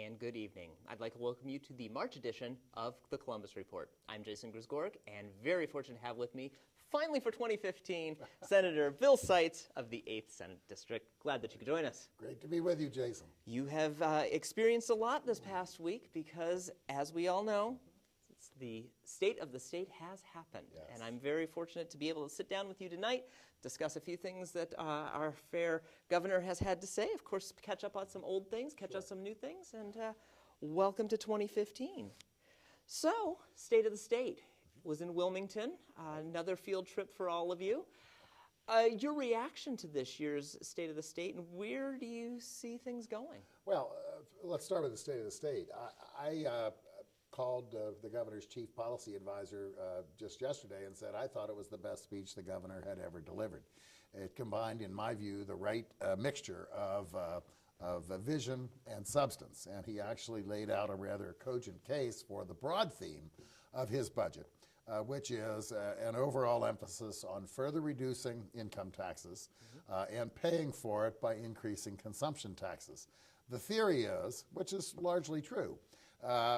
and good evening. I'd like to welcome you to the March edition of the Columbus Report. I'm Jason Grzgorek, and very fortunate to have with me, finally for 2015, Senator Bill Seitz of the 8th Senate District. Glad that you could join us. Great to be with you, Jason. You have experienced a lot this past week because, as we all know, the state of the state has happened. Yes. And I'm very fortunate to be able to sit down with you tonight, discuss a few things that our fair governor has had to say. Of course, catch up on some old things, catch up some new things, and welcome to 2015. So, State of the State was in Wilmington, another field trip for all of you. Your reaction to this year's State of the State, and where do you see things going? Well, let's start with the State of the State. I called the governor's chief policy advisor just yesterday and said I thought it was the best speech the governor had ever delivered. It combined, in my view, the right mixture of vision and substance, and he actually laid out a rather cogent case for the broad theme of his budget, which is an overall emphasis on further reducing income taxes and paying for it by increasing consumption taxes. The theory is, which is largely true,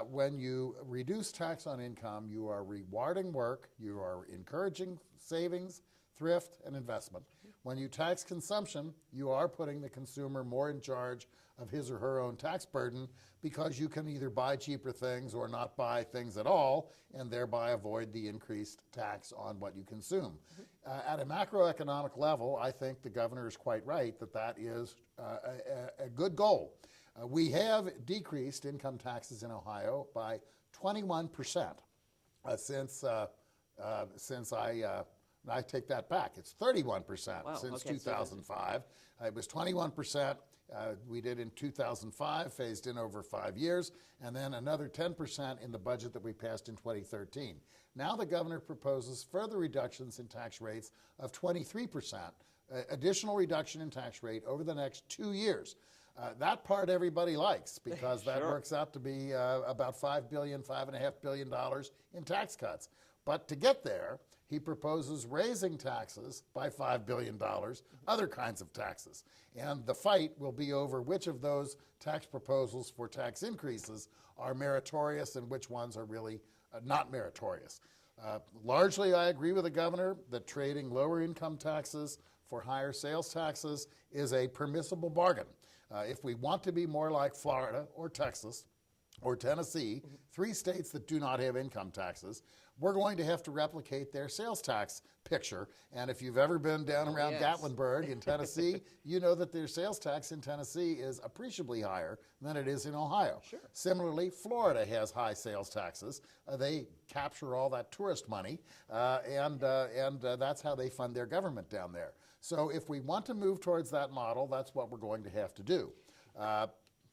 when you reduce tax on income, you are rewarding work, you are encouraging savings, thrift, and investment. When you tax consumption, you are putting the consumer more in charge of his or her own tax burden because you can either buy cheaper things or not buy things at all and thereby avoid the increased tax on what you consume. At a macroeconomic level, I think the governor is quite right that that is a good goal. We have decreased income taxes in Ohio by 21% since I take that back. It's 31% since 2005. It was 21% we did in 2005, phased in over 5 years, and then another 10% in the budget that we passed in 2013. Now the governor proposes further reductions in tax rates of 23%, additional reduction in tax rate over the next 2 years. That part everybody likes because that works out to be about $5.5 billion in tax cuts. But to get there, he proposes raising taxes by $5 billion, other kinds of taxes. And the fight will be over which of those tax proposals for tax increases are meritorious and which ones are really not meritorious. Largely, I agree with the governor that trading lower income taxes for higher sales taxes is a permissible bargain. If we want to be more like Florida or Texas or Tennessee, 3 states that do not have income taxes, we're going to have to replicate their sales tax picture. And if you've ever been down around Gatlinburg in Tennessee, you know that their sales tax in Tennessee is appreciably higher than it is in Ohio. Similarly, Florida has high sales taxes. They capture all that tourist money, and that's how they fund their government down there. So if we want to move towards that model, that's what we're going to have to do.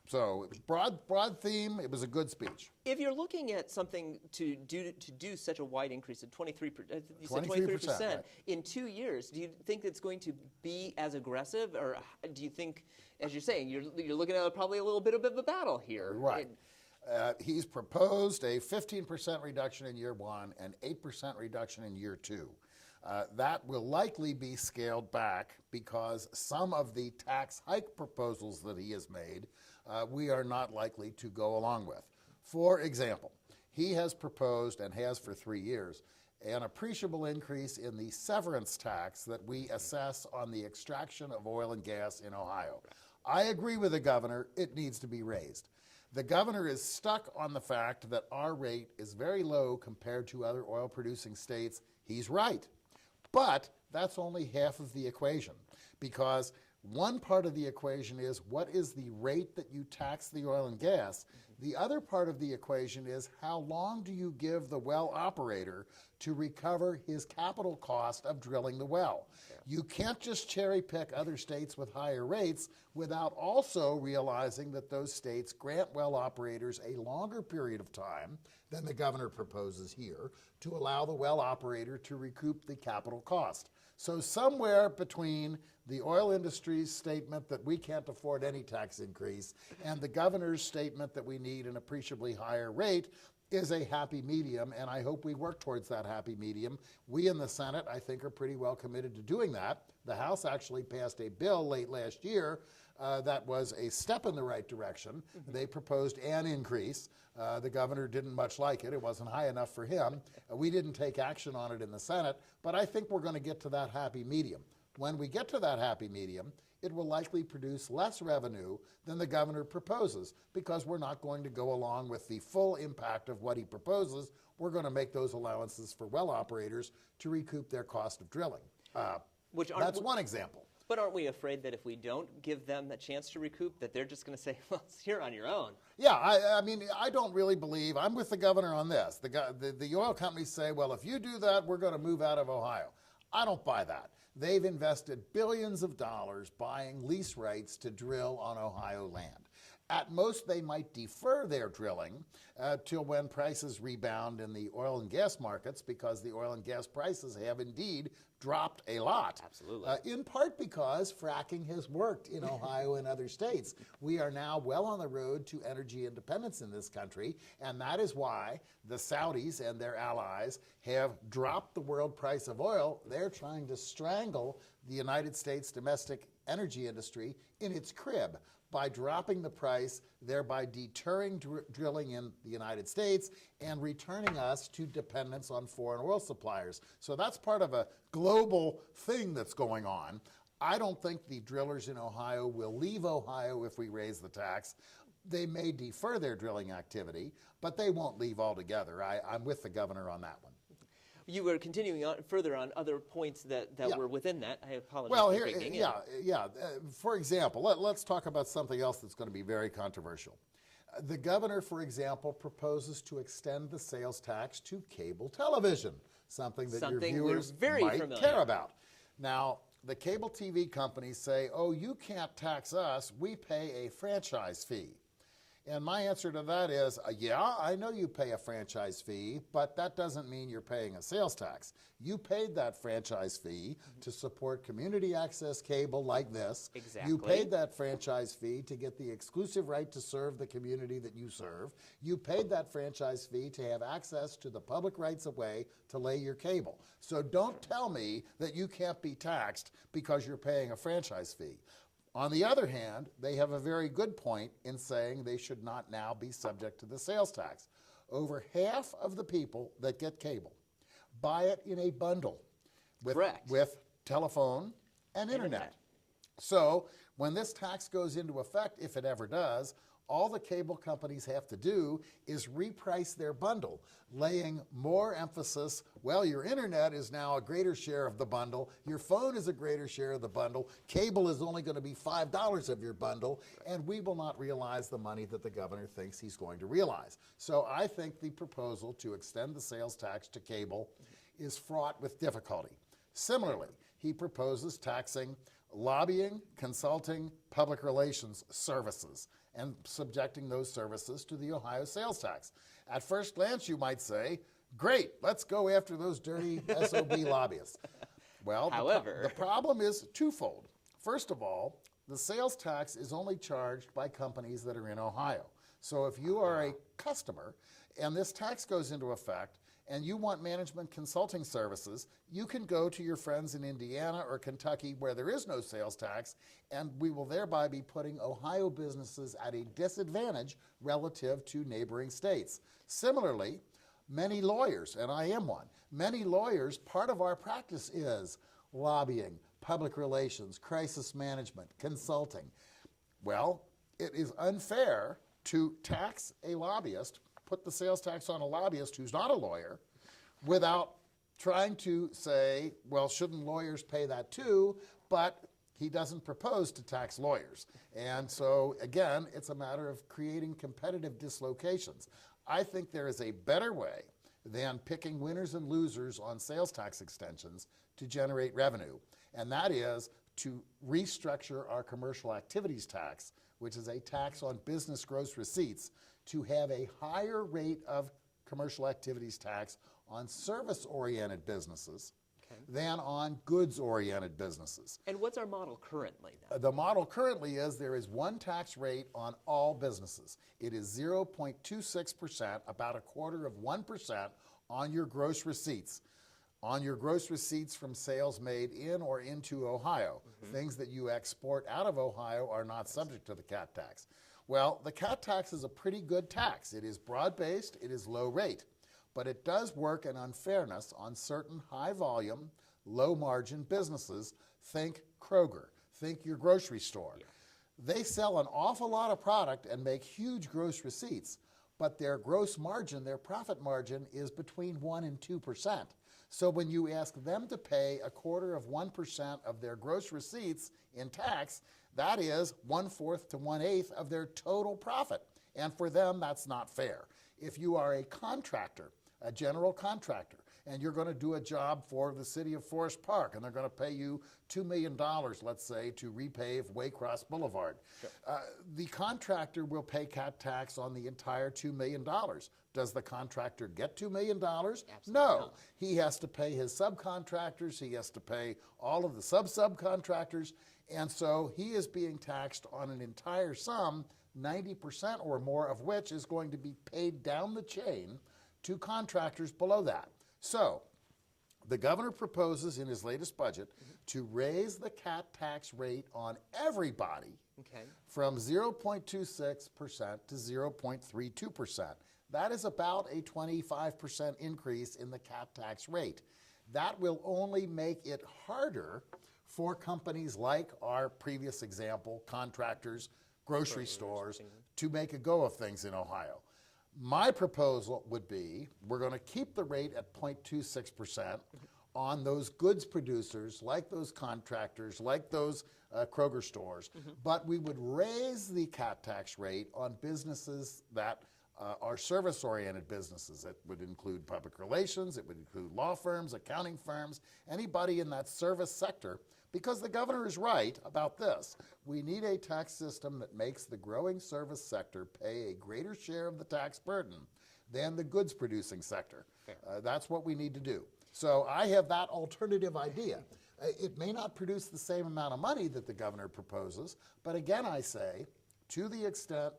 So it was broad theme. It was a good speech. If you're looking at something to do such a wide increase of 23%, right, in 2 years, do you think it's going to be as aggressive, or do you think, as you're saying, you're looking at probably a little bit of a battle here? Right. He's proposed a 15% reduction in year 1 and 8% reduction in year 2. That will likely be scaled back because some of the tax hike proposals that he has made, we are not likely to go along with. For example, he has proposed, and has for 3 years, an appreciable increase in the severance tax that we assess on the extraction of oil and gas in Ohio. I agree with the governor, it needs to be raised. The governor is stuck on the fact that our rate is very low compared to other oil-producing states. He's right. But that's only half of the equation, because one part of the equation is what is the rate that you tax the oil and gas. The other part of the equation is how long do you give the well operator to recover his capital cost of drilling the well. You can't just cherry pick other states with higher rates without also realizing that those states grant well operators a longer period of time than the governor proposes here to allow the well operator to recoup the capital cost. So somewhere between the oil industry's statement that we can't afford any tax increase and the governor's statement that we need an appreciably higher rate, is a happy medium, and I hope we work towards that happy medium. We in the Senate, I think, are pretty well committed to doing that. The House actually passed a bill late last year that was a step in the right direction. They proposed an increase. The governor didn't much like it. It wasn't high enough for him. We didn't take action on it in the Senate, but I think we're going to get to that happy medium. When we get to that happy medium, it will likely produce less revenue than the governor proposes, because we're not going to go along with the full impact of what he proposes. We're going to make those allowances for well operators to recoup their cost of drilling. That's one example. But aren't we afraid that if we don't give them the chance to recoup, that they're just going to say, well, you're on your own? Yeah, I mean, I don't really believe, I'm with the governor on this. The oil companies say, well, if you do that, we're going to move out of Ohio. I don't buy that. They've invested billions of dollars buying lease rights to drill on Ohio land. At most, they might defer their drilling till when prices rebound in the oil and gas markets, because the oil and gas prices have indeed dropped a lot. Absolutely. In part because fracking has worked in Ohio and other states. We are now well on the road to energy independence in this country, and that is why the Saudis and their allies have dropped the world price of oil. They're trying to strangle the United States domestic energy industry in its crib by dropping the price, thereby deterring drilling in the United States and returning us to dependence on foreign oil suppliers. So that's part of a global thing that's going on. I don't think the drillers in Ohio will leave Ohio if we raise the tax. They may defer their drilling activity, but they won't leave altogether. I'm with the governor on that one. You were continuing on further on other points that were within that. I apologize. Well, for here, breaking in. yeah. For example, let's talk about something else that's going to be very controversial. The governor, for example, proposes to extend the sales tax to cable television, something that your viewers might care about. Now, the cable TV companies say, oh, you can't tax us, we pay a franchise fee. And my answer to that is, yeah, I know you pay a franchise fee, but that doesn't mean you're paying a sales tax. You paid that franchise fee to support community access cable like this. Exactly. You paid that franchise fee to get the exclusive right to serve the community that you serve. You paid that franchise fee to have access to the public rights of way to lay your cable. So don't tell me that you can't be taxed because you're paying a franchise fee. On the other hand, they have a very good point in saying they should not now be subject to the sales tax. Over half of the people that get cable buy it in a bundle with telephone and internet. So when this tax goes into effect, if it ever does, all the cable companies have to do is reprice their bundle, laying more emphasis, well, your internet is now a greater share of the bundle, your phone is a greater share of the bundle, cable is only going to be $5 of your bundle, and we will not realize the money that the governor thinks he's going to realize. So I think the proposal to extend the sales tax to cable is fraught with difficulty. Similarly, he proposes taxing lobbying, consulting, public relations services, and subjecting those services to the Ohio sales tax. At first glance, you might say, great, let's go after those dirty SOB lobbyists. Well, however, the problem is twofold. First of all, the sales tax is only charged by companies that are in Ohio. So if you are a customer and this tax goes into effect, and you want management consulting services, you can go to your friends in Indiana or Kentucky where there is no sales tax, and we will thereby be putting Ohio businesses at a disadvantage relative to neighboring states. Similarly, many lawyers, and I am one, many lawyers, part of our practice is lobbying, public relations, crisis management, consulting. Well, it is unfair to tax a lobbyist, put the sales tax on a lobbyist who's not a lawyer, without trying to say, well, shouldn't lawyers pay that too? But he doesn't propose to tax lawyers. And so, again, it's a matter of creating competitive dislocations. I think there is a better way than picking winners and losers on sales tax extensions to generate revenue, and that is to restructure our commercial activities tax, which is a tax on business gross receipts, to have a higher rate of commercial activities tax on service-oriented businesses than on goods-oriented businesses. And what's our model currently then? The model currently is there is one tax rate on all businesses. It is 0.26%, about 1/4% on your gross receipts. On your gross receipts from sales made in or into Ohio. Things that you export out of Ohio are not subject to the CAT tax. Well, the CAT tax is a pretty good tax. It is broad-based, it is low rate, but it does work an unfairness on certain high-volume, low-margin businesses. Think Kroger, think your grocery store. Yeah. They sell an awful lot of product and make huge gross receipts, but their gross margin, their profit margin, is between 1% and 2%. So when you ask them to pay 1/4% of their gross receipts in tax, that is 1/4 to 1/8 of their total profit. And for them, that's not fair. If you are a contractor, a general contractor, and you're going to do a job for the city of Forest Park, and they're going to pay you $2 million, let's say, to repave Waycross Boulevard. Sure. The contractor will pay CAT tax on the entire $2 million. Does the contractor get $2 million? Absolutely No. not. He has to pay his subcontractors. He has to pay all of the subcontractors. And so he is being taxed on an entire sum, 90% or more of which is going to be paid down the chain to contractors below that. So the governor proposes in his latest budget to raise the CAT tax rate on everybody from 0.26% to 0.32%. That is about a 25% increase in the CAT tax rate. That will only make it harder for companies like our previous example, contractors, grocery stores, to make a go of things in Ohio. My proposal would be we're going to keep the rate at 0.26% on those goods producers, like those contractors, like those Kroger stores, but we would raise the CAT tax rate on businesses that are service-oriented businesses. It would include public relations, it would include law firms, accounting firms, anybody in that service sector, because the governor is right about this. We need a tax system that makes the growing service sector pay a greater share of the tax burden than the goods-producing sector. That's what we need to do. So I have that alternative idea. It may not produce the same amount of money that the governor proposes, but again I say, to the extent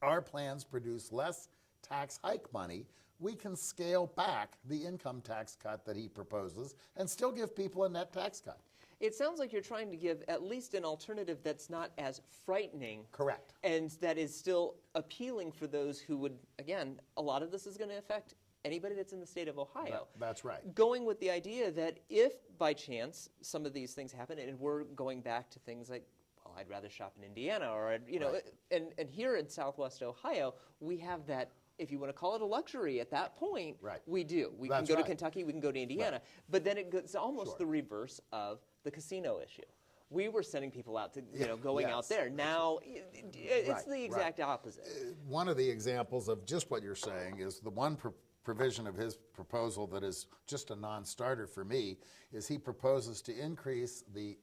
our plans produce less tax hike money, we can scale back the income tax cut that he proposes and still give people a net tax cut. It sounds like you're trying to give at least an alternative that's not as frightening. Correct. And that is still appealing for those who would, again, a lot of this is going to affect anybody that's in the state of Ohio. That's right. Going with the idea that if by chance some of these things happen, and we're going back to things like, well, I'd rather shop in Indiana, or, you know, and here in Southwest Ohio, we have that, if you want to call it a luxury at that point, we do. We can go to Kentucky, we can go to Indiana. But then it's almost the reverse of the casino issue. We were sending people out to, going out there. Now, it's the exact opposite. One of the examples of just what you're saying is the one provision of his proposal that is just a non-starter for me is he proposes to increase the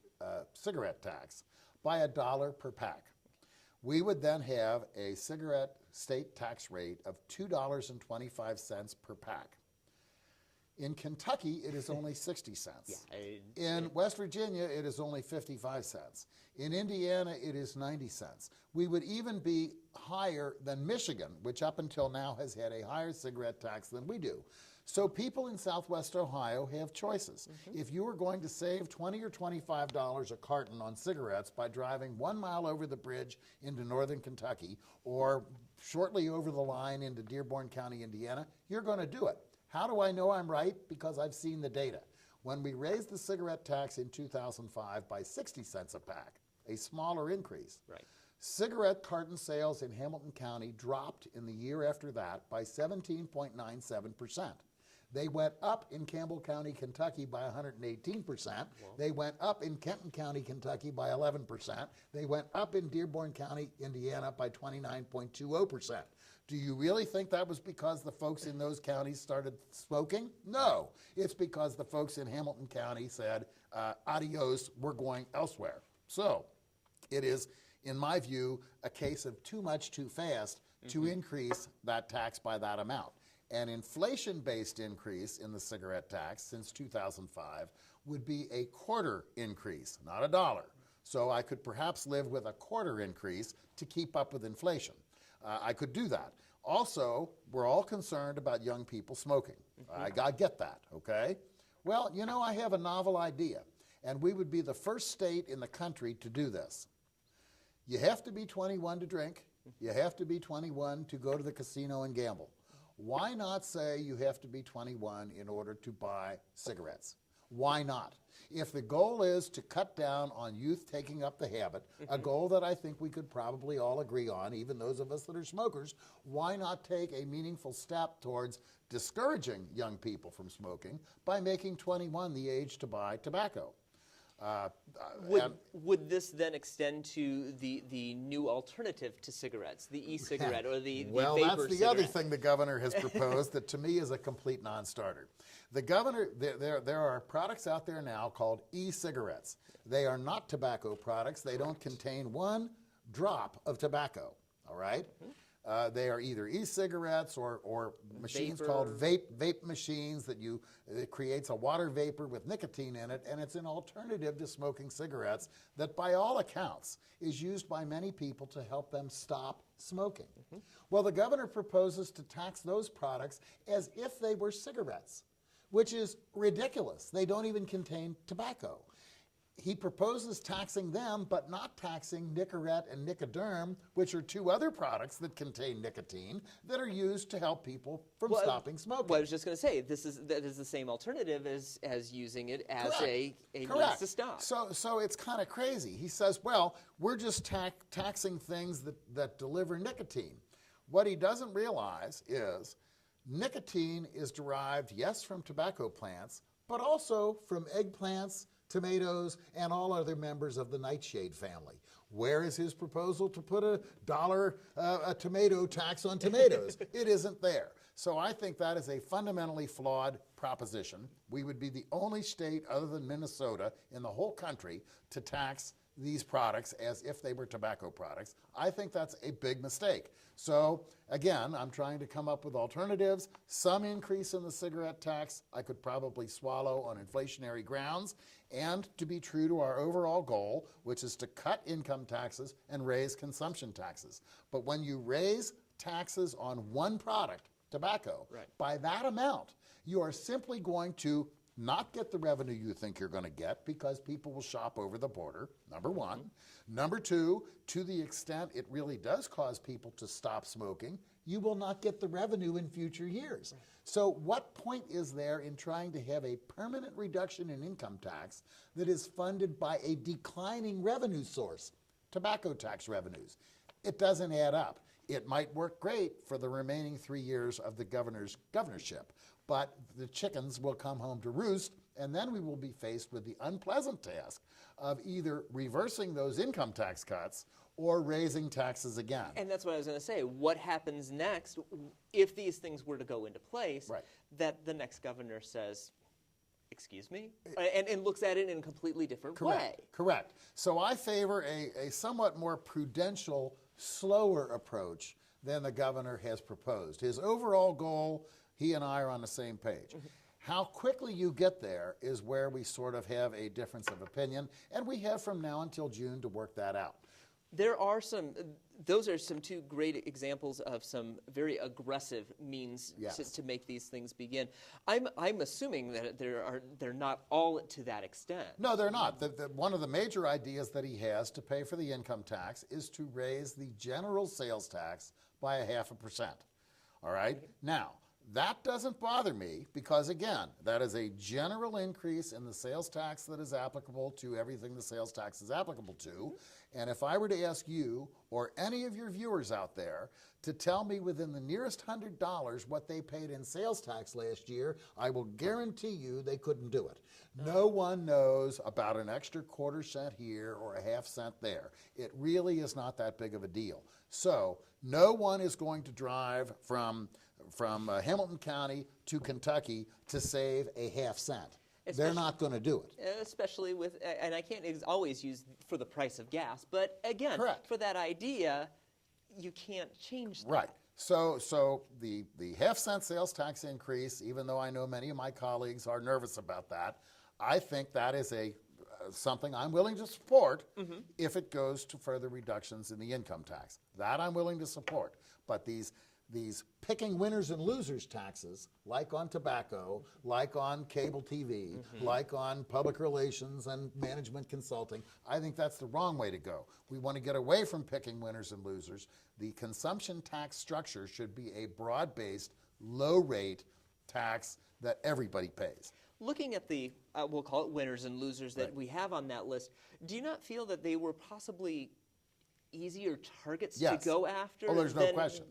cigarette tax by $1 per pack. We would then have a cigarette state tax rate of $2.25 per pack. In Kentucky, it is only 60 cents. In West Virginia, it is only 55 cents. In Indiana, it is 90 cents. We would even be higher than Michigan, which up until now has had a higher cigarette tax than we do. So people in Southwest Ohio have choices. If you are going to save $20 or $25 a carton on cigarettes by driving 1 mile over the bridge into northern Kentucky or shortly over the line into Dearborn County, Indiana, you're going to do it. How do I know I'm right? Because I've seen the data. When we raised the cigarette tax in 2005 by 60 cents a pack, a smaller increase, cigarette carton sales in Hamilton County dropped in the year after that by 17.97%. They went up in Campbell County, Kentucky by 118%. They went up in Kenton County, Kentucky by 11%. They went up in Dearborn County, Indiana by 29.20%. Do you really think that was because the folks in those counties started smoking? No. It's because the folks in Hamilton County said, adios, we're going elsewhere. So it is, in my view, a case of too much too fast to increase that tax by that amount. An inflation-based increase in the cigarette tax since 2005 would be a quarter increase, not a dollar. So I could perhaps live with a quarter increase to keep up with inflation. I could do that. Also, we're all concerned about young people smoking. I get that, okay? Well, you know, I have a novel idea, and we would be the first state in the country to do this. You have to be 21 to drink. You have to be 21 to go to the casino and gamble. Why not say you have to be 21 in order to buy cigarettes? Why not? If the goal is to cut down on youth taking up the habit, a goal that I think we could probably all agree on, even those of us that are smokers, why not take a meaningful step towards discouraging young people from smoking by making 21 the age to buy tobacco? Would this then extend to the new alternative to cigarettes, the e-cigarette or the well, vapor that's the cigarette? other thing the governor has proposed that to me is a complete non-starter. The governor, there are products out there now called e-cigarettes. They are not tobacco products. They don't contain one drop of tobacco, all right? They are either e-cigarettes or machines called vape machines that it creates a water vapor with nicotine in it, and it's an alternative to smoking cigarettes that by all accounts is used by many people to help them stop smoking. Well, the governor proposes to tax those products as if they were cigarettes, which is ridiculous. They don't even contain tobacco. He proposes taxing them, but not taxing Nicorette and Nicoderm, which are two other products that contain nicotine that are used to help people from stopping smoking. Well, I was just going to say, that is the same alternative as using it as a means to stop. So it's kind of crazy. He says, well, we're just taxing things that deliver nicotine. What he doesn't realize is nicotine is derived, yes, from tobacco plants, but also from eggplants, tomatoes, and all other members of the nightshade family. Where is his proposal to put a tomato tax on tomatoes? It isn't there. So I think that is a fundamentally flawed proposition. We would be the only state other than Minnesota in the whole country to tax these products as if they were tobacco products. I think that's a big mistake. So again, I'm trying to come up with alternatives. Some increase in the cigarette tax I could probably swallow on inflationary grounds, and to be true to our overall goal, which is to cut income taxes and raise consumption taxes. But when you raise taxes on one product, tobacco, by that amount, you are simply going to not get the revenue you think you're going to get because people will shop over the border, number one. Number two, to the extent it really does cause people to stop smoking, you will not get the revenue in future years. So what point is there in trying to have a permanent reduction in income tax that is funded by a declining revenue source, tobacco tax revenues? It doesn't add up. It might work great for the remaining 3 years of the governor's governorship, but the chickens will come home to roost, and then we will be faced with the unpleasant task of either reversing those income tax cuts or raising taxes again. And that's what I was going to say. What happens next if these things were to go into place, that the next governor says, excuse me, and looks at it in a completely different way? Correct. So I favor a somewhat more prudential, slower approach than the governor has proposed. His overall goal, he and I are on the same page. How quickly you get there is where we sort of have a difference of opinion, and we have from now until June to work that out. There are those are some two great examples of some very aggressive means to make these things begin. I'm assuming that they're not all to that extent. No, they're not. One of the major ideas that he has to pay for the income tax is to raise the general sales tax by 0.5%. All right? Now, that doesn't bother me because, again, that is a general increase in the sales tax that is applicable to everything the sales tax is applicable to. And if I were to ask you or any of your viewers out there to tell me within the nearest $100 what they paid in sales tax last year, I will guarantee you they couldn't do it. No one knows about an extra quarter cent here or a half cent there. It really is not that big of a deal. So no one is going to drive from Hamilton County to Kentucky to save a half cent. They're not going to do it. Especially with, and I can't always use for the price of gas, but again, for that idea, you can't change that. Right. So the half-cent sales tax increase, even though I know many of my colleagues are nervous about that, I think that is something I'm willing to support if it goes to further reductions in the income tax. That I'm willing to support. But these picking winners and losers taxes, like on tobacco, like on cable TV, like on public relations and management consulting, I think that's the wrong way to go. We want to get away from picking winners and losers. The consumption tax structure should be a broad-based, low-rate tax that everybody pays. Looking at the, we'll call it winners and losers that we have on that list, do you not feel that they were possibly easier targets to go after? Oh, there's no question.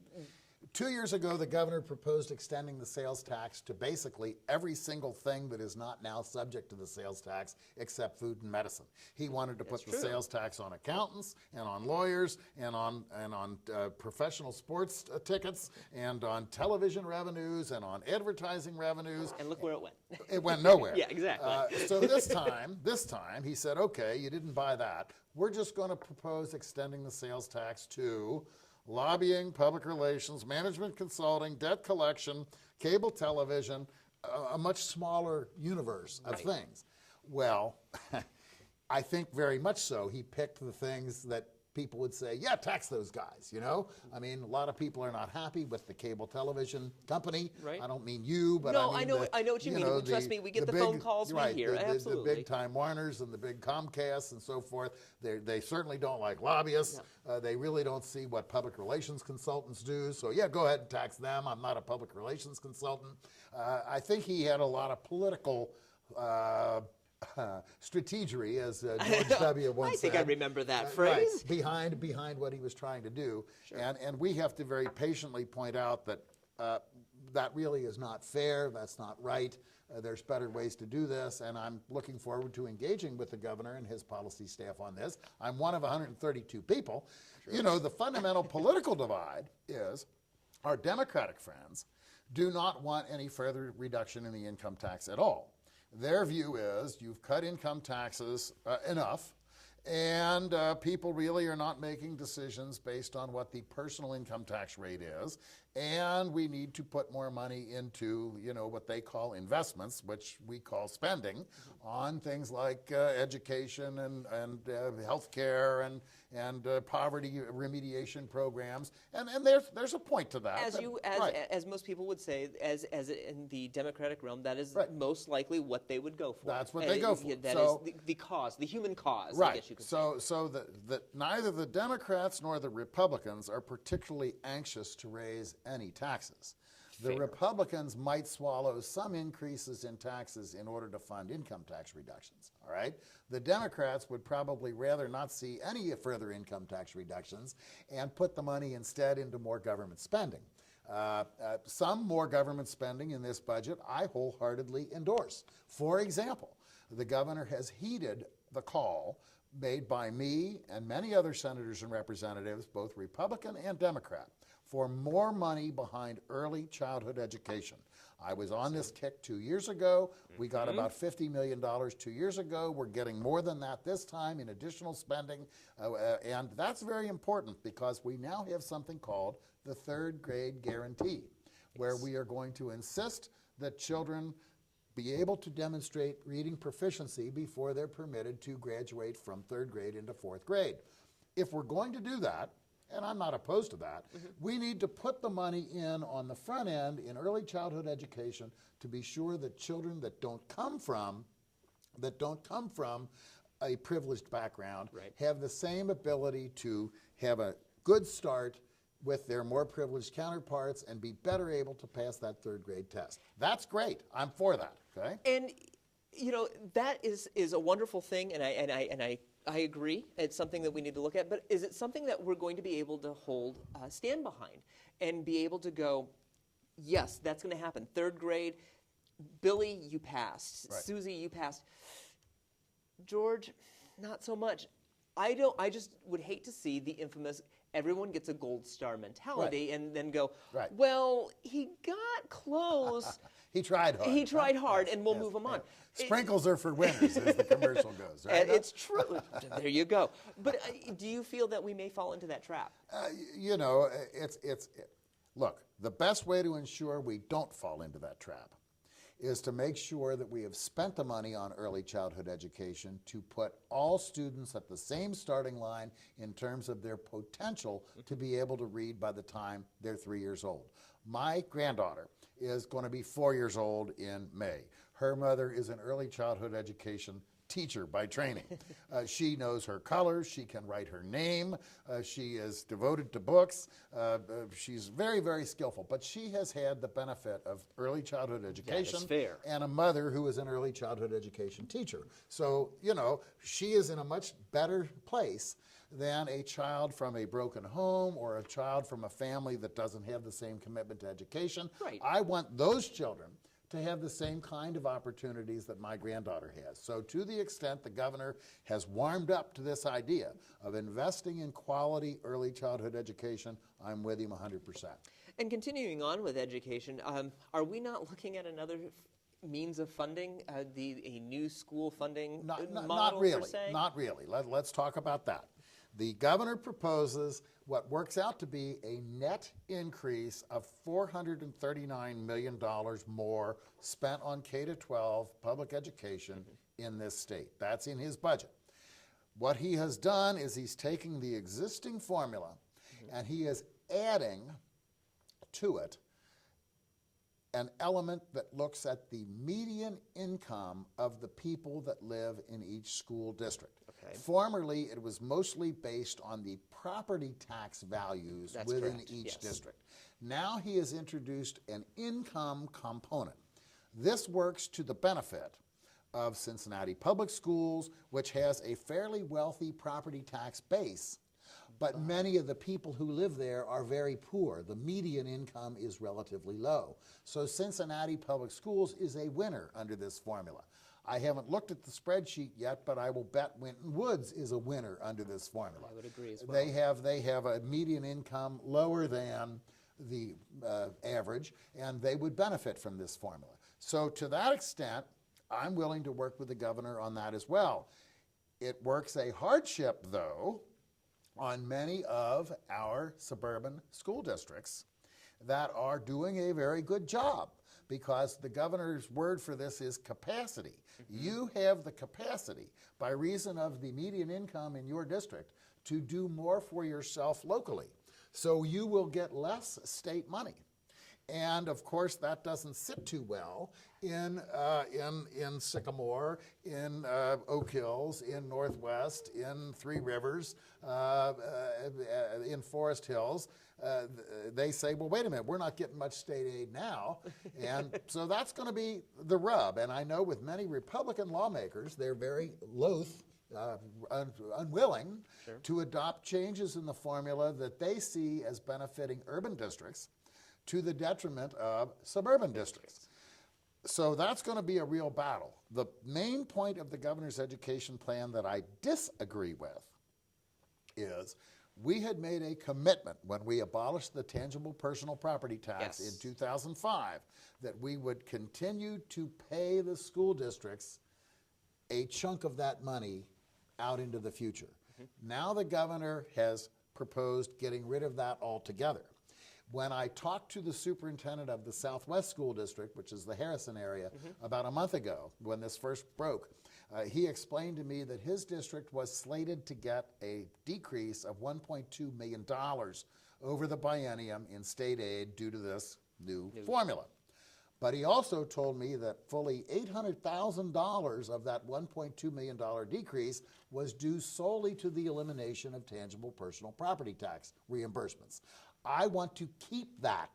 2 years ago, the governor proposed extending the sales tax to basically every single thing that is not now subject to the sales tax except food and medicine. He wanted to put the sales tax on accountants and on lawyers and on professional sports tickets and on television revenues and on advertising revenues. And look where it went. It went nowhere. Yeah, exactly. So this time, he said, okay, you didn't buy that. We're just going to propose extending the sales tax to lobbying, public relations, management consulting, debt collection, cable television, a much smaller universe of things. Well, I think very much so he picked the things that people would say, yeah, tax those guys, you know? I mean, a lot of people are not happy with the cable television company. Right. I don't mean you, but no, I mean I know what you mean. Trust me, we get the big, phone calls we hear. Absolutely. The big time Warners and the big Comcasts and so forth, they certainly don't like lobbyists. No. They really don't see what public relations consultants do. So yeah, go ahead and tax them. I'm not a public relations consultant. I think he had a lot of political strategery, as George W. once said. I think I remember that phrase. Right, behind what he was trying to do. Sure. And we have to very patiently point out that that really is not fair, that's not right. There's better ways to do this, and I'm looking forward to engaging with the governor and his policy staff on this. I'm one of 132 people. Sure. You know, the fundamental political divide is our Democratic friends do not want any further reduction in the income tax at all. Their view is you've cut income taxes enough, and people really are not making decisions based on what the personal income tax rate is, and we need to put more money into, you know, what they call investments, which we call spending, on things like education and health care and poverty remediation programs, and there's a point to that. As most people would say, as in the Democratic realm, that is most likely what they would go for. That's what they go for. That is the cause, the human cause. Right. I guess you could say. So that neither the Democrats nor the Republicans are particularly anxious to raise any taxes. The Republicans might swallow some increases in taxes in order to fund income tax reductions, all right? The Democrats would probably rather not see any further income tax reductions and put the money instead into more government spending. Some more government spending in this budget I wholeheartedly endorse. For example, the governor has heeded the call made by me and many other senators and representatives, both Republican and Democrat, for more money behind early childhood education. I was on this kick 2 years ago. We got about $50 million 2 years ago. We're getting more than that this time in additional spending. And that's very important because we now have something called the third grade guarantee, where we are going to insist that children be able to demonstrate reading proficiency before they're permitted to graduate from third grade into fourth grade. If we're going to do that, and I'm not opposed to that, we need to put the money in on the front end in early childhood education to be sure that children that don't come from a privileged background have the same ability to have a good start with their more privileged counterparts and be better able to pass that third grade test. That's great. I'm for that. Okay. And you know, that is a wonderful thing, and I agree. It's something that we need to look at. But is it something that we're going to be able to stand behind, and be able to go, yes, that's going to happen. Third grade, Billy, you passed. Right. Susie, you passed. George, not so much. I just would hate to see the infamous everyone gets a gold star mentality and then go, well, he got close. He tried hard. He tried hard, and we'll move him on. Sprinkles are for winners, as the commercial goes. Right? It's true. There you go. But do you feel that we may fall into that trap? You know, Look, the best way to ensure we don't fall into that trap is to make sure that we have spent the money on early childhood education to put all students at the same starting line in terms of their potential to be able to read by the time they're 3 years old. My granddaughter is going to be 4 years old in May. Her mother is an early childhood education teacher by training. She knows her colors. She can write her name. She is devoted to books. She's very, very skillful. But she has had the benefit of early childhood education and a mother who is an early childhood education teacher. So, you know, she is in a much better place than a child from a broken home or a child from a family that doesn't have the same commitment to education. Right. I want those children to have the same kind of opportunities that my granddaughter has. So to the extent the governor has warmed up to this idea of investing in quality early childhood education, I'm with him 100%. And continuing on with education, are we not looking at another means of funding, a new school funding model, not really, per se? Not really. Let's talk about that. The governor proposes what works out to be a net increase of $439 million more spent on K-12 public education in this state. That's in his budget. What he has done is he's taking the existing formula and he is adding to it an element that looks at the median income of the people that live in each school district. Okay. Formerly, it was mostly based on the property tax values within each district. Now he has introduced an income component. This works to the benefit of Cincinnati Public Schools, which has a fairly wealthy property tax base, but many of the people who live there are very poor. The median income is relatively low. So Cincinnati Public Schools is a winner under this formula. I haven't looked at the spreadsheet yet, but I will bet Winton Woods is a winner under this formula. I would agree as well. They have a median income lower than the average, and they would benefit from this formula. So to that extent, I'm willing to work with the governor on that as well. It works a hardship, though, on many of our suburban school districts that are doing a very good job, because the governor's word for this is capacity. You have the capacity, by reason of the median income in your district, to do more for yourself locally. So you will get less state money. And of course, that doesn't sit too well in Sycamore, in Oak Hills, in Northwest, in Three Rivers, in Forest Hills. They say, well, wait a minute, we're not getting much state aid now. And so that's going to be the rub. And I know with many Republican lawmakers, they're very loath, unwilling to adopt changes in the formula that they see as benefiting urban districts to the detriment of suburban districts. So that's going to be a real battle. The main point of the governor's education plan that I disagree with is we had made a commitment when we abolished the tangible personal property tax in 2005 that we would continue to pay the school districts a chunk of that money out into the future. Now the governor has proposed getting rid of that altogether. When I talked to the superintendent of the Southwest School District, which is the Harrison area, about a month ago when this first broke, he explained to me that his district was slated to get a decrease of $1.2 million over the biennium in state aid due to this new formula. But he also told me that fully $800,000 of that $1.2 million decrease was due solely to the elimination of tangible personal property tax reimbursements. I want to keep that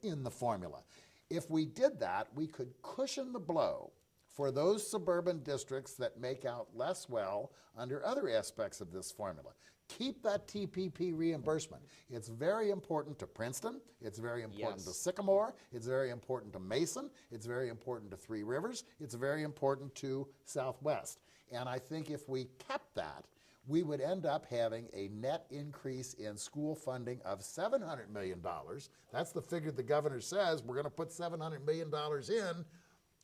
in the formula. If we did that, we could cushion the blow for those suburban districts that make out less well under other aspects of this formula. Keep that TPP reimbursement. It's very important to Princeton. It's very important to Sycamore. It's very important to Mason. It's very important to Three Rivers. It's very important to Southwest. And I think if we kept that, we would end up having a net increase in school funding of $700 million. That's the figure the governor says. We're going to put $700 million in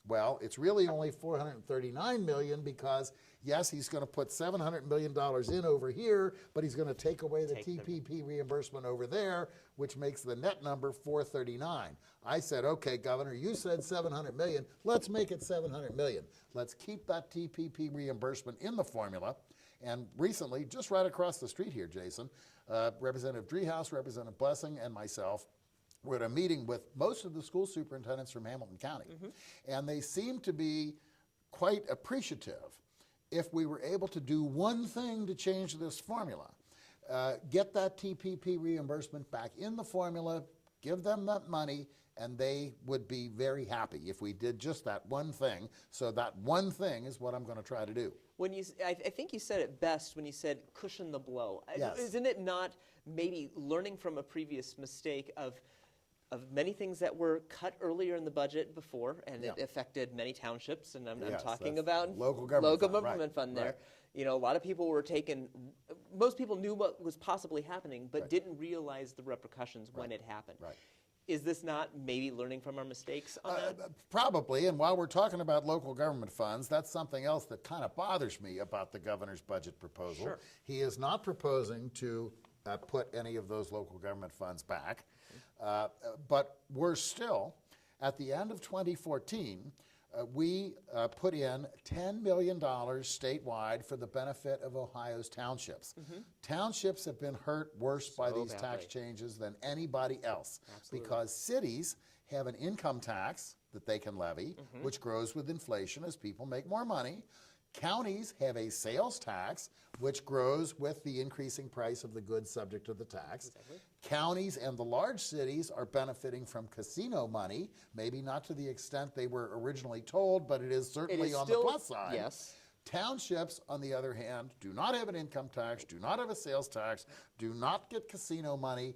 Well, it's really only $439 million because, yes, he's going to put $700 million in over here, but he's going to take away the TPP reimbursement over there, which makes the net number $439. I said, okay, Governor, you said $700 million. Let's make it $700 million. Let's keep that TPP reimbursement in the formula. And recently, just right across the street here, Jason, Representative Driehaus, Representative Blessing, and myself we're at a meeting with most of the school superintendents from Hamilton County, and they seem to be quite appreciative if we were able to do one thing to change this formula. Get that TPP reimbursement back in the formula, give them that money, and they would be very happy if we did just that one thing. So that one thing is what I'm going to try to do. When you, I think you said it best when you said cushion the blow. Yes. Isn't it not maybe learning from a previous mistake of many things that were cut earlier in the budget before, and it affected many townships, and I'm talking about local government fund there. Right. You know, a lot of people were most people knew what was possibly happening, but didn't realize the repercussions when it happened. Right. Is this not maybe learning from our mistakes on that? Probably, and while we're talking about local government funds, that's something else that kind of bothers me about the governor's budget proposal. Sure. He is not proposing to put any of those local government funds back. But we're still, at the end of 2014, we put in $10 million statewide for the benefit of Ohio's townships. Townships have been hurt worse by these tax changes than anybody else because cities have an income tax that they can levy, which grows with inflation as people make more money. Counties have a sales tax, which grows with the increasing price of the goods subject to the tax. Counties and the large cities are benefiting from casino money, maybe not to the extent they were originally told, but it is certainly on the plus side. Yes. Townships, on the other hand, do not have an income tax, do not have a sales tax, do not get casino money.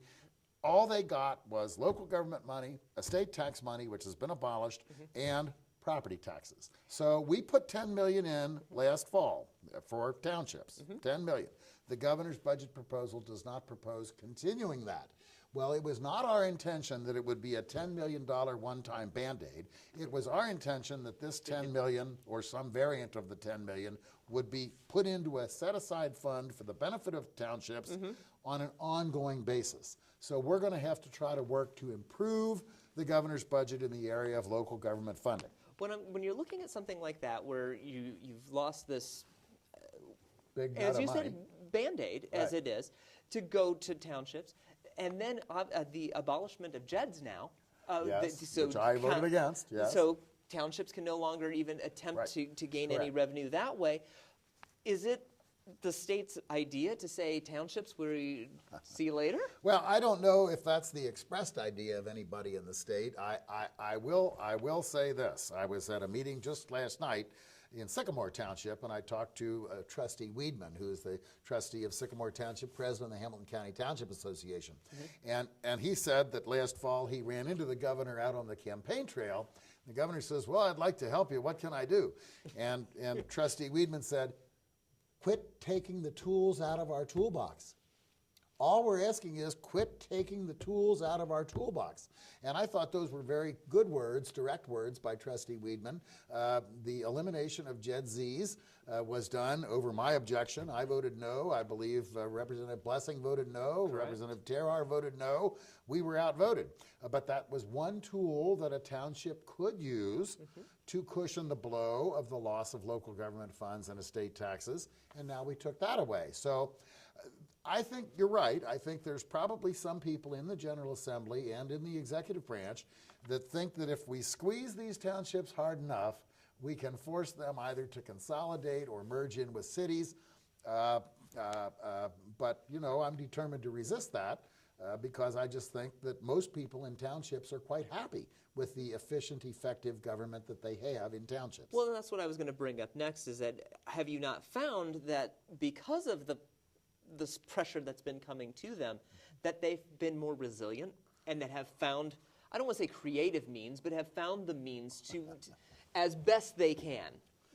All they got was local government money, estate tax money, which has been abolished, and property taxes. So we put $10 million in last fall for townships, $10 million. The governor's budget proposal does not propose continuing that. Well, it was not our intention that it would be a $10 million one-time Band-Aid. It was our intention that this $10 million or some variant of the $10 million would be put into a set-aside fund for the benefit of townships on an ongoing basis. So we're going to have to try to work to improve the governor's budget in the area of local government funding. When you're looking at something like that, where you've lost this, big as you said, Band-Aid, as it is, to go to townships, and then the abolishment of JEDs now. Which I voted against, yes. So townships can no longer even attempt to gain any revenue that way. Is it the state's idea to say townships, we see you later? Well, I don't know if that's the expressed idea of anybody in the state. I will say this. I was at a meeting just last night in Sycamore Township, and I talked to Trustee Weedman, who is the trustee of Sycamore Township, president of the Hamilton County Township Association. And he said that last fall he ran into the governor out on the campaign trail. The governor says, well, I'd like to help you. What can I do? And Trustee Weedman said, quit taking the tools out of our toolbox. All we're asking is quit taking the tools out of our toolbox. And I thought those were very good words, direct words by Trustee Weedman. The elimination of JED-Zs was done over my objection. I voted no. I believe Representative Blessing voted no. Correct. Representative Terrar voted no. We were outvoted. But that was one tool that a township could use to cushion the blow of the loss of local government funds and estate taxes. And now we took that away. So I think you're right. I think there's probably some people in the General Assembly and in the executive branch that think that if we squeeze these townships hard enough, we can force them either to consolidate or merge in with cities. But, you know, I'm determined to resist that because I just think that most people in townships are quite happy with the efficient, effective government that they have in townships. Well, that's what I was going to bring up next, is that have you not found that because of this pressure that's been coming to them, that they've been more resilient and that have found, I don't want to say creative means, but have found the means to as best they can,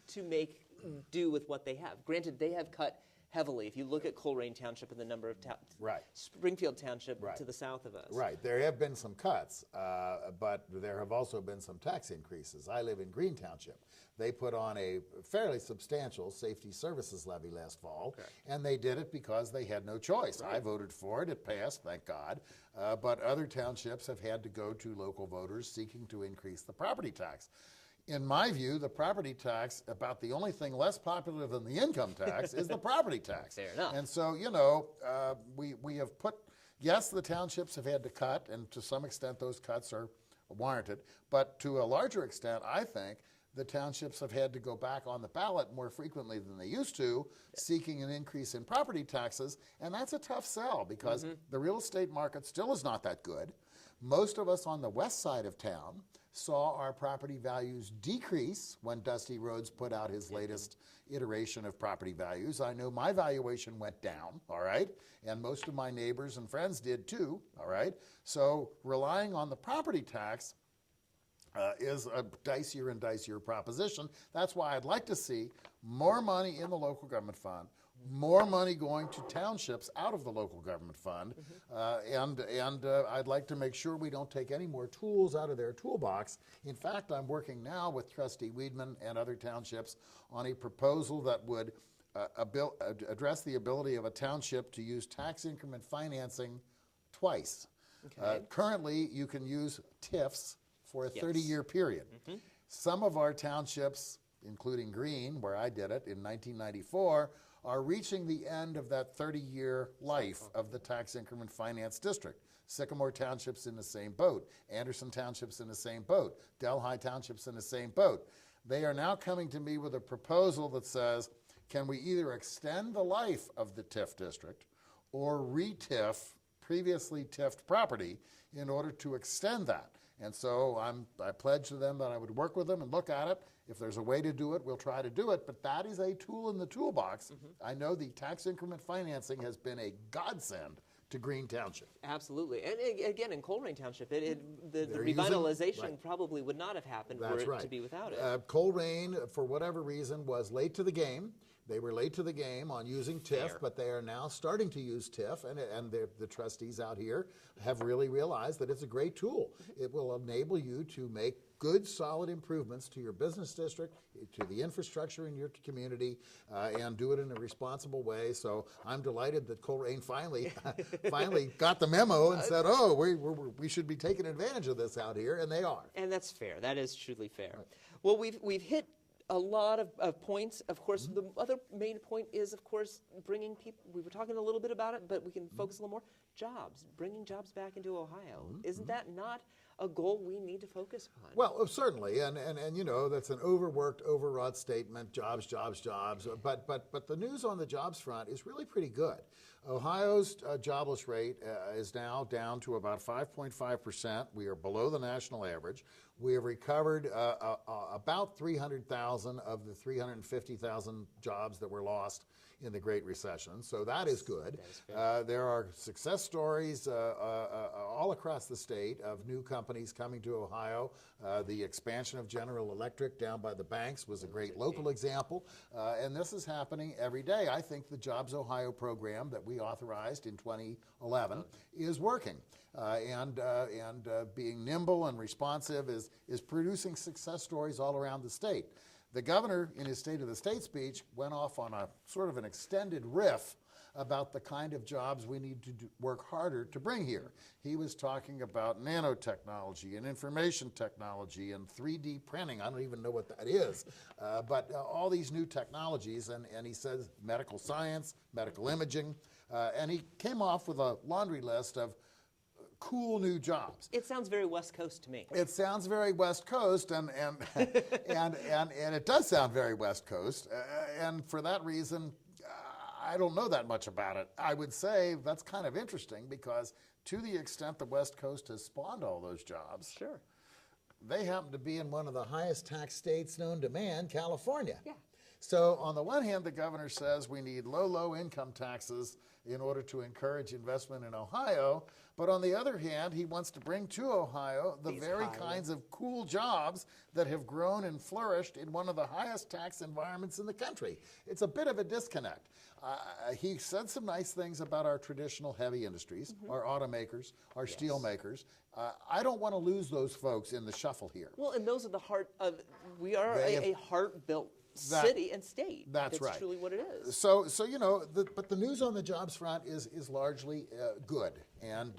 to make do with what they have. Granted, they have cut heavily. If you look at Coleraine Township and the number of Right. Springfield Township Right. to the south of us. Right. There have been some cuts, but there have also been some tax increases. I live in Green Township. They put on a fairly substantial safety services levy last fall, and they did it because they had no choice. Right. I voted for it. It passed, thank God. But other townships have had to go to local voters seeking to increase the property tax. In my view, the property tax, about the only thing less popular than the income tax is the property tax. Fair enough. And so, we have put, yes, the townships have had to cut, and to some extent those cuts are warranted, but to a larger extent, I think, the townships have had to go back on the ballot more frequently than they used to, seeking an increase in property taxes, and that's a tough sell because the real estate market still is not that good. Most of us on the west side of town saw our property values decrease when Dusty Rhodes put out his latest iteration of property values. I know my valuation went down, all right, and most of my neighbors and friends did too, all right. So relying on the property tax is a dicier and dicier proposition. That's why I'd like to see more money in the local government fund, more money going to townships out of the local government fund, and I'd like to make sure we don't take any more tools out of their toolbox. In fact, I'm working now with Trustee Weedman and other townships on a proposal that would address the ability of a township to use tax increment financing twice. Currently, you can use TIFs for a 30-year period. Some of our townships, including Green, where I did it in 1994, are reaching the end of that 30-year life of the tax increment finance district. Sycamore Township's in the same boat. Anderson Township's in the same boat. Delhi Township's in the same boat. They are now coming to me with a proposal that says, can we either extend the life of the TIF district or re-TIF previously TIFed property in order to extend that? And so I pledged to them that I would work with them and look at it. If there's a way to do it, we'll try to do it. But that is a tool in the toolbox. I know the tax increment financing has been a godsend to Green Township. Absolutely. And again, in Coleraine Township, the revitalization probably would not have happened were it to be without it. Coleraine, for whatever reason, was late to the game. They were late to the game on using TIF, but they are now starting to use TIF, and the trustees out here have really realized that it's a great tool. It will enable you to make good, solid improvements to your business district, to the infrastructure in your community, and do it in a responsible way. So I'm delighted that Coleraine finally got the memo and said, oh, we should be taking advantage of this out here, and they are. And that's fair. That is truly fair. Right. Well, we've hit a lot of points. Of course, the other main point is, of course, bringing people, we were talking a little bit about it, but we can focus a little more, jobs, bringing jobs back into Ohio. Isn't that not a goal we need to focus on? Well, certainly, and that's an overworked, overwrought statement, jobs, jobs, jobs, but the news on the jobs front is really pretty good. Ohio's jobless rate is now down to about 5.5%. We are below the national average. We have recovered about 300,000 of the 350,000 jobs that were lost in the Great Recession, so that is good. There are success stories all across the state of new companies coming to Ohio. The expansion of General Electric down by the banks was a great local example, and this is happening every day. I think the Jobs Ohio program that we authorized in 2011 is working, and being nimble and responsive is producing success stories all around the state. The governor, in his State of the State speech, went off on a sort of an extended riff about the kind of jobs we need to work harder to bring here. He was talking about nanotechnology and information technology and 3D printing. I don't even know what that is, but all these new technologies, and he says medical science, medical imaging, and he came off with a laundry list of cool new jobs. It sounds very West Coast to me. It sounds very West Coast, and it does sound very West Coast, and for that reason, I don't know that much about it. I would say that's kind of interesting because to the extent the West Coast has spawned all those jobs, sure, they happen to be in one of the highest tax states known to man, California. Yeah. So on the one hand, the governor says we need low income taxes in order to encourage investment in Ohio. But on the other hand, he wants to bring to Ohio the very kinds of cool jobs that have grown and flourished in one of the highest tax environments in the country. It's a bit of a disconnect. He said some nice things about our traditional heavy industries, our automakers, our steel makers. I don't want to lose those folks in the shuffle here. Well, and those are the heart of, we are a heart-built city and state. That's right. Truly what it is. So you know, but the news on the jobs front is largely good, and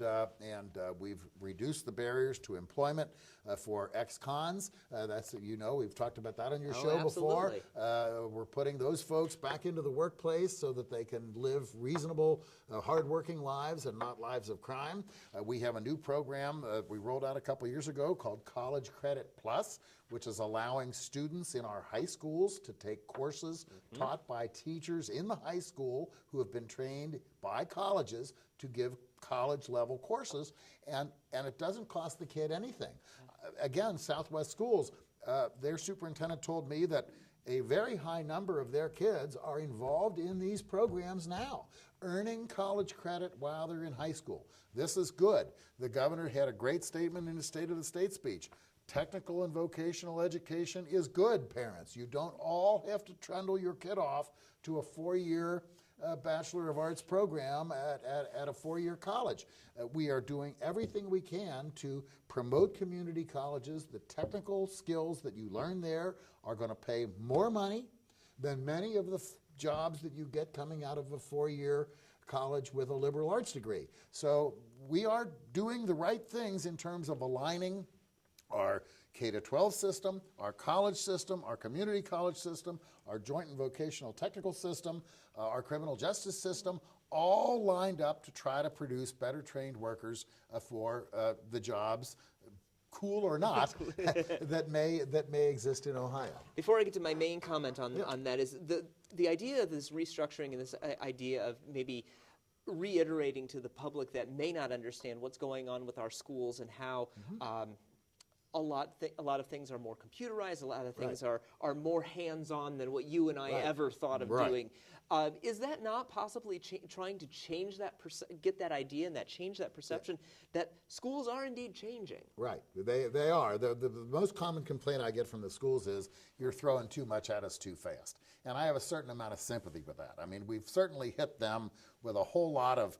we've reduced the barriers to employment for ex-cons. That's, you know, we've talked about that on your show before. We're putting those folks back into the workplace so that they can live reasonable, hardworking lives and not lives of crime. We have a new program we rolled out a couple years ago called College Credit Plus, which is allowing students in our high schools to take courses taught by teachers in the high school who have been trained by colleges to give college-level courses, and it doesn't cost the kid anything. Again, Southwest Schools, their superintendent told me that a very high number of their kids are involved in these programs now, earning college credit while they're in high school. This is good. The governor had a great statement in his State of the State speech. Technical and vocational education is good, parents. You don't all have to trundle your kid off to a 4-year Bachelor of Arts program at a 4-year college. We are doing everything we can to promote community colleges. The technical skills that you learn there are going to pay more money than many of the jobs that you get coming out of a 4-year college with a liberal arts degree. So we are doing the right things in terms of aligning our K-12 system, our college system, our community college system, our joint and vocational technical system, our criminal justice system, all lined up to try to produce better trained workers for the jobs, cool or not, that may exist in Ohio. Before I get to my main comment on that is the idea of this restructuring and this idea of maybe reiterating to the public that may not understand what's going on with our schools and how a lot of things are more computerized, a lot of things are more hands-on than what you and I ever thought of doing. Is that not possibly trying to change that, get that idea and change that perception that schools are indeed changing? Right, they are. The most common complaint I get from the schools is you're throwing too much at us too fast. And I have a certain amount of sympathy with that. I mean, we've certainly hit them with a whole lot of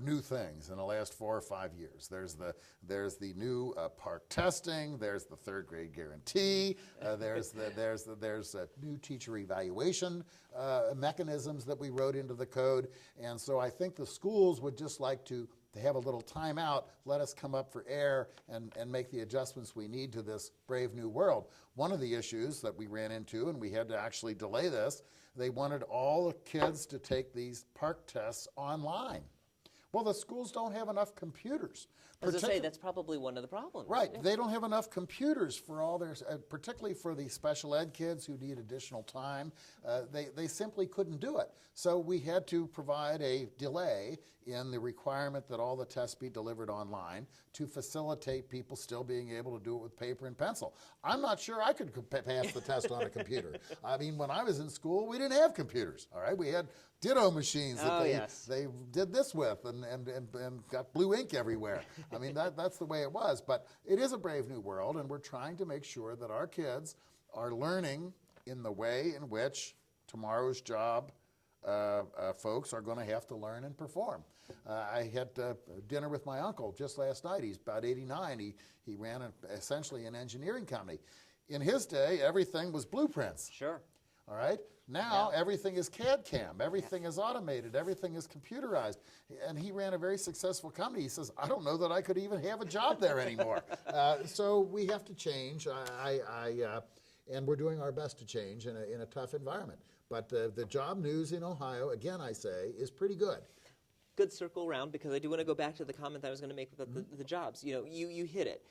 new things in the last 4 or 5 years. There's the new PARCC testing. There's the third grade guarantee. There's new teacher evaluation mechanisms that we wrote into the code. And so I think the schools would just like to have a little time out, let us come up for air and make the adjustments we need to this brave new world. One of the issues that we ran into, and we had to actually delay this, they wanted all the kids to take these PARCC tests online. Well, the schools don't have enough computers. As I say, that's probably one of the problems. Right. Yeah. They don't have enough computers for all their, particularly for the special ed kids who need additional time. They simply couldn't do it. So we had to provide a delay in the requirement that all the tests be delivered online to facilitate people still being able to do it with paper and pencil. I'm not sure I could pass the test on a computer. I mean, when I was in school, we didn't have computers. All right, we had ditto machines that they did this with and got blue ink everywhere. I mean, that's the way it was. But it is a brave new world, and we're trying to make sure that our kids are learning in the way in which tomorrow's job folks are going to have to learn and perform. I had dinner with my uncle just last night. He's about 89. He ran essentially an engineering company. In his day, everything was blueprints. Sure. All right? Now everything is CAD/CAM. Everything is automated. Everything is computerized. And he ran a very successful company. He says, I don't know that I could even have a job there anymore. So we have to change. And we're doing our best to change in a tough environment. But the job news in Ohio, again, I say, is pretty good. Good circle around, because I do want to go back to the comment that I was going to make about the jobs. You know, you hit it.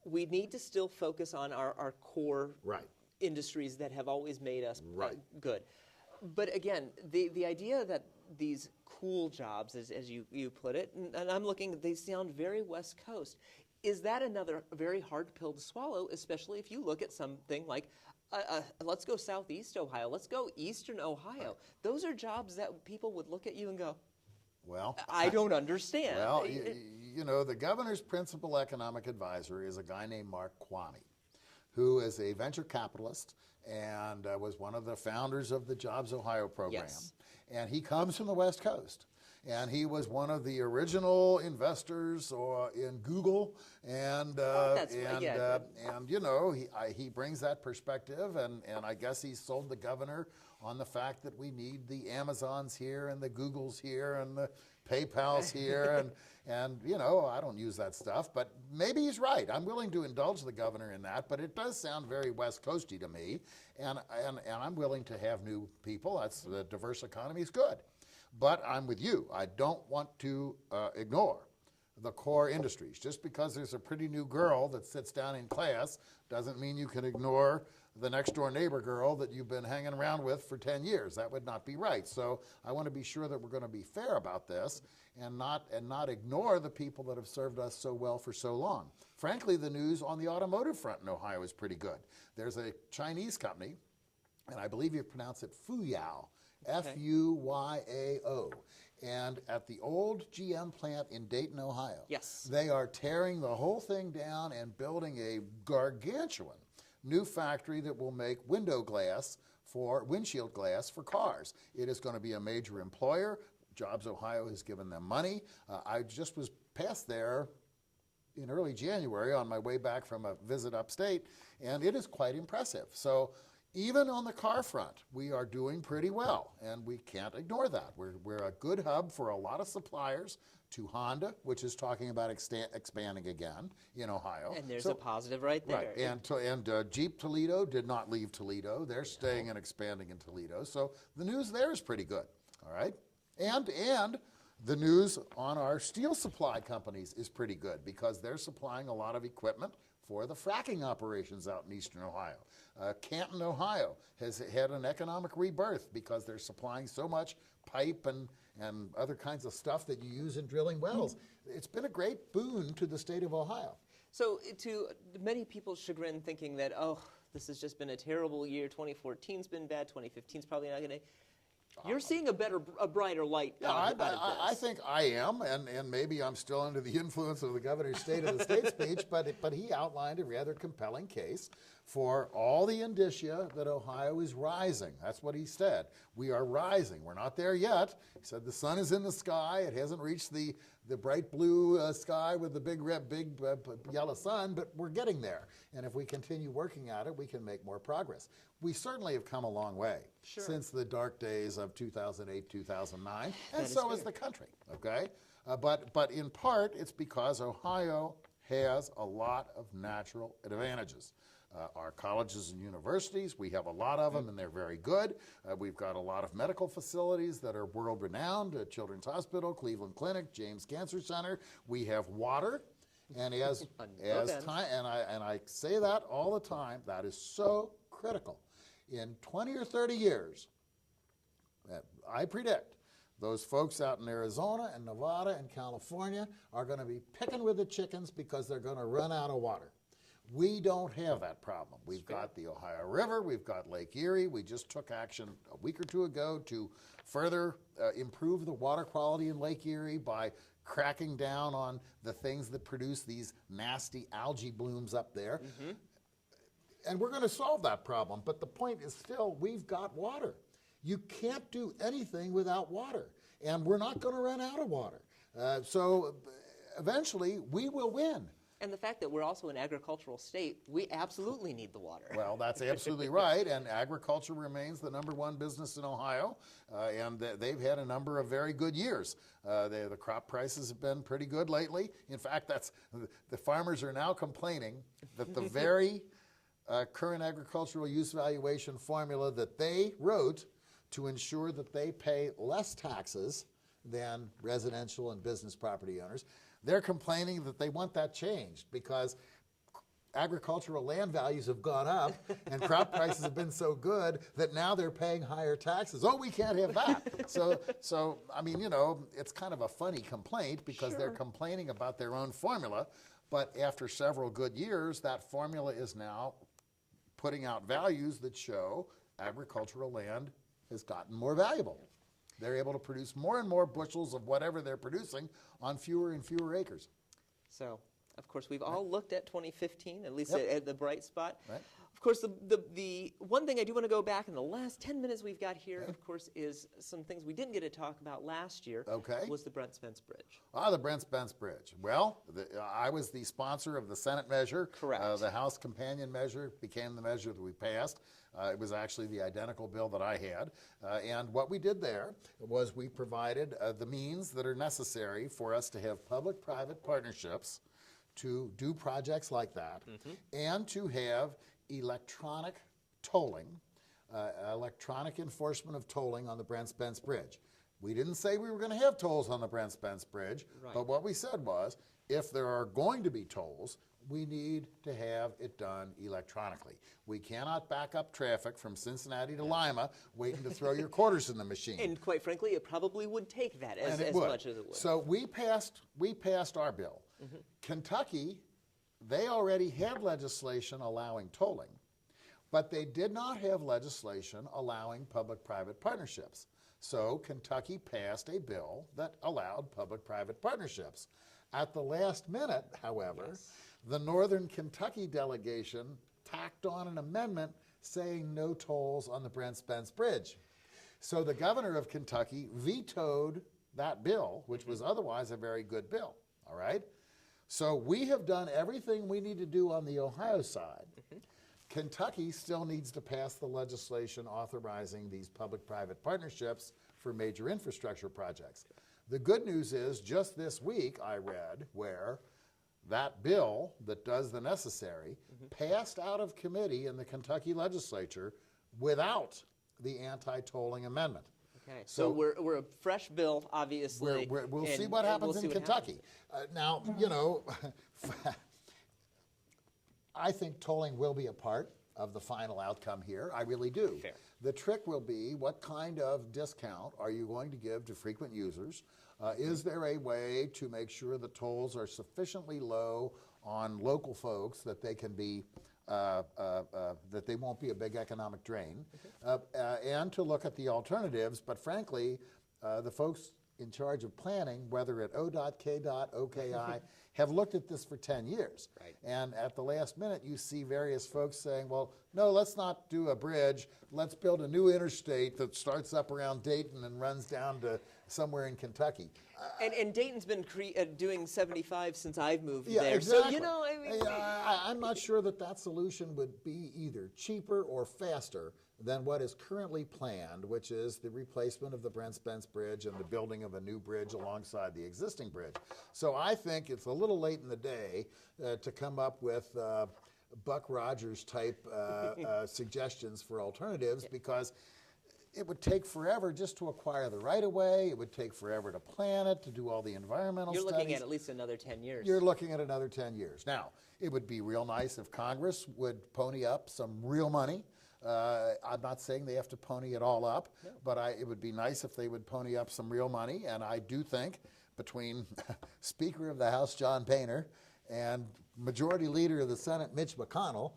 We need to still focus on our core industries that have always made us good. But again, the idea that these cool jobs, as you put it, and I'm looking, they sound very West Coast. Is that another very hard pill to swallow, especially if you look at something like, let's go Southeast Ohio, let's go Eastern Ohio. Those are jobs that people would look at you and go, well, I don't understand. Well, you know, the governor's principal economic advisor is a guy named Mark Kwame, who is a venture capitalist and was one of the founders of the Jobs Ohio program. Yes. And he comes from the West Coast. And he was one of the original investors in Google, and you know, he brings that perspective, and I guess he sold the governor on the fact that we need the Amazons here and the Googles here and the PayPals here, and you know, I don't use that stuff, but maybe he's right. I'm willing to indulge the governor in that, but it does sound very West Coasty to me, and I'm willing to have new people. That's the diverse economy is good. But I'm with you. I don't want to ignore the core industries. Just because there's a pretty new girl that sits down in class doesn't mean you can ignore the next door neighbor girl that you've been hanging around with for 10 years. That would not be right. So I want to be sure that we're going to be fair about this and not ignore the people that have served us so well for so long. Frankly, the news on the automotive front in Ohio is pretty good. There's a Chinese company, and I believe you pronounce it Fuyao. F-U-Y-A-O. And at the old GM plant in Dayton, Ohio, yes, they are tearing the whole thing down and building a gargantuan new factory that will make windshield glass for cars. It is going to be a major employer. Jobs Ohio has given them money. I just was past there in early January on my way back from a visit upstate, and it is quite impressive. So even on the car front, we are doing pretty well, and we can't ignore that. We're a good hub for a lot of suppliers to Honda, which is talking about expanding again in Ohio. And there's a positive right there. Right, and Jeep Toledo did not leave Toledo. They're staying and expanding in Toledo. So the news there is pretty good, all right? And the news on our steel supply companies is pretty good because they're supplying a lot of equipment for the fracking operations out in eastern Ohio. Canton, Ohio has had an economic rebirth because they're supplying so much pipe and other kinds of stuff that you use in drilling wells. It's been a great boon to the state of Ohio. So to many people's chagrin, thinking that, oh, this has just been a terrible year, 2014's been bad, 2015's probably not going to... You're seeing a brighter light out of this. I think I am, and maybe I'm still under the influence of the governor's State of the State speech, but he outlined a rather compelling case for all the indicia that Ohio is rising. That's what he said. We are rising. We're not there yet. He said the sun is in the sky. It hasn't reached the bright blue sky with the big yellow sun, but we're getting there. And if we continue working at it, we can make more progress. We certainly have come a long way since the dark days of 2008, 2009, and so has the country, okay? But in part, it's because Ohio has a lot of natural advantages. Our colleges and universities, we have a lot of them, and they're very good. We've got a lot of medical facilities that are world-renowned, Children's Hospital, Cleveland Clinic, James Cancer Center. We have water, and as time, and I say that all the time, that is so critical. In 20 or 30 years, I predict those folks out in Arizona and Nevada and California are going to be picking with the chickens because they're going to run out of water. We don't have that problem. We've got the Ohio River, we've got Lake Erie. We just took action a week or two ago to further improve the water quality in Lake Erie by cracking down on the things that produce these nasty algae blooms up there. And we're going to solve that problem, but the point is still, we've got water. You can't do anything without water, and we're not going to run out of water. So eventually, we will win. And the fact that we're also an agricultural state, we absolutely need the water. Well, that's absolutely right, and agriculture remains the #1 business in Ohio, and they've had a number of very good years. The crop prices have been pretty good lately. In fact, the farmers are now complaining that the very current agricultural use valuation formula that they wrote to ensure that they pay less taxes than residential and business property owners, they're complaining that they want that changed because agricultural land values have gone up and crop prices have been so good that now they're paying higher taxes. Oh, we can't have that. So I mean, you know, it's kind of a funny complaint because they're complaining about their own formula, but after several good years, that formula is now putting out values that show agricultural land has gotten more valuable. They're able to produce more and more bushels of whatever they're producing on fewer and fewer acres. So Of course, we've all looked at 2015, at least at the bright spot. Right. Of course, the one thing I do want to go back in the last 10 minutes we've got here, of course, is some things we didn't get to talk about last year. Was the Brent Spence Bridge. The Brent Spence Bridge. Well, I was the sponsor of the Senate measure. Correct. The House companion measure became the measure that we passed. It was actually the identical bill that I had. And what we did there was we provided the means that are necessary for us to have public-private partnerships to do projects like that, and to have electronic tolling, electronic enforcement of tolling on the Brent Spence Bridge. We didn't say we were going to have tolls on the Brent Spence Bridge, but what we said was, if there are going to be tolls, we need to have it done electronically. We cannot back up traffic from Cincinnati to Lima waiting to throw your quarters in the machine. And quite frankly, it probably would take that as much as it would. So we passed our bill. Kentucky, they already had legislation allowing tolling, but they did not have legislation allowing public-private partnerships. So Kentucky passed a bill that allowed public-private partnerships. At the last minute, however, the Northern Kentucky delegation tacked on an amendment saying no tolls on the Brent Spence Bridge. So the governor of Kentucky vetoed that bill, which was otherwise a very good bill, all right? So we have done everything we need to do on the Ohio side. Kentucky still needs to pass the legislation authorizing these public-private partnerships for major infrastructure projects. The good news is, just this week I read where that bill that does the necessary passed out of committee in the Kentucky legislature without the anti-tolling amendment. Okay, so we're a fresh bill, obviously. We'll see what happens in Kentucky. Now, you know, I think tolling will be a part of the final outcome here. I really do. Fair. The trick will be, what kind of discount are you going to give to frequent users? Is there a way to make sure the tolls are sufficiently low on local folks that they can be that they won't be a big economic drain, and to look at the alternatives. But frankly, the folks in charge of planning, whether at ODOT, KDOT, OKI, have looked at this for 10 years. Right. And at the last minute, you see various folks saying, well, no, let's not do a bridge. Let's build a new interstate that starts up around Dayton and runs down to somewhere in Kentucky. And Dayton's been doing 75 since I've moved Yeah, there. exactly. So, you know, I mean, I'm not sure that that solution would be either cheaper or faster than what is currently planned, which is the replacement of the Brent Spence Bridge and the building of a new bridge alongside the existing bridge. So I think it's a little late in the day to come up with Buck Rogers type suggestions for alternatives, because it would take forever just to acquire the right-of-way. It would take forever to plan it, to do all the environmental studies. You're looking at least another 10 years. You're looking at another 10 years. Now, it would be real nice if Congress would pony up some real money. I'm not saying they have to pony it all up, but it would be nice if they would pony up some real money. And I do think between Speaker of the House, John Boehner, and Majority Leader of the Senate, Mitch McConnell,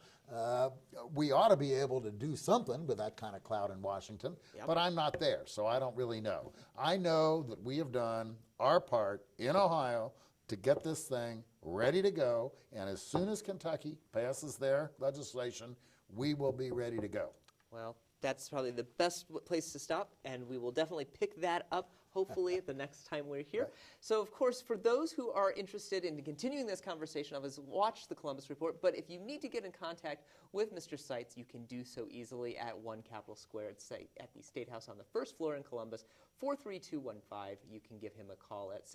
we ought to be able to do something with that kind of clout in Washington, but I'm not there, so I don't really know. I know that we have done our part in Ohio to get this thing ready to go, and as soon as Kentucky passes their legislation, we will be ready to go. Well, that's probably the best place to stop, and we will definitely pick that up, hopefully, the next time we're here. Right. So, of course, for those who are interested in continuing this conversation, obviously watch the Columbus Report, but if you need to get in contact with Mr. Seitz, you can do so easily at 1 Capitol Square at the State House on the first floor in Columbus, 43215. You can give him a call at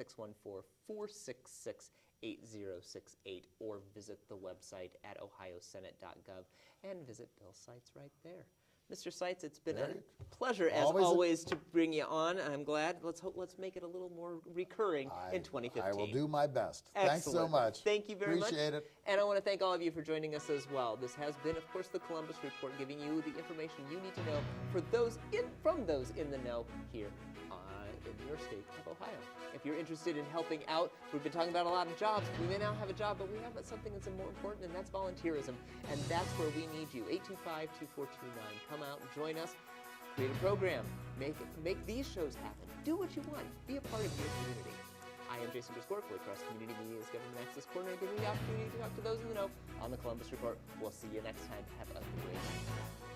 614-466-8068, or visit the website at ohiosenate.gov and visit Bill Seitz right there. Mr. Seitz, it's been a pleasure, as always, to bring you on. I'm glad. Let's make it a little more recurring in 2015. I will do my best. Excellent. Thanks so much. Thank you very much. Appreciate it. And I want to thank all of you for joining us as well. This has been, of course, the Columbus Report, giving you the information you need to know from those in the know here in your state of Ohio. If you're interested in helping out, we've been talking about a lot of jobs. We may now have a job, but we have something that's more important, and that's volunteerism. And that's where we need you. 825-2429. Come out and join us. Create a program. Make these shows happen. Do what you want. Be a part of your community. I am Jason Briscoe, Waycross Community Media's Government Access Coordinator, giving you the opportunity to talk to those in the know on the Columbus Report. We'll see you next time. Have a great night.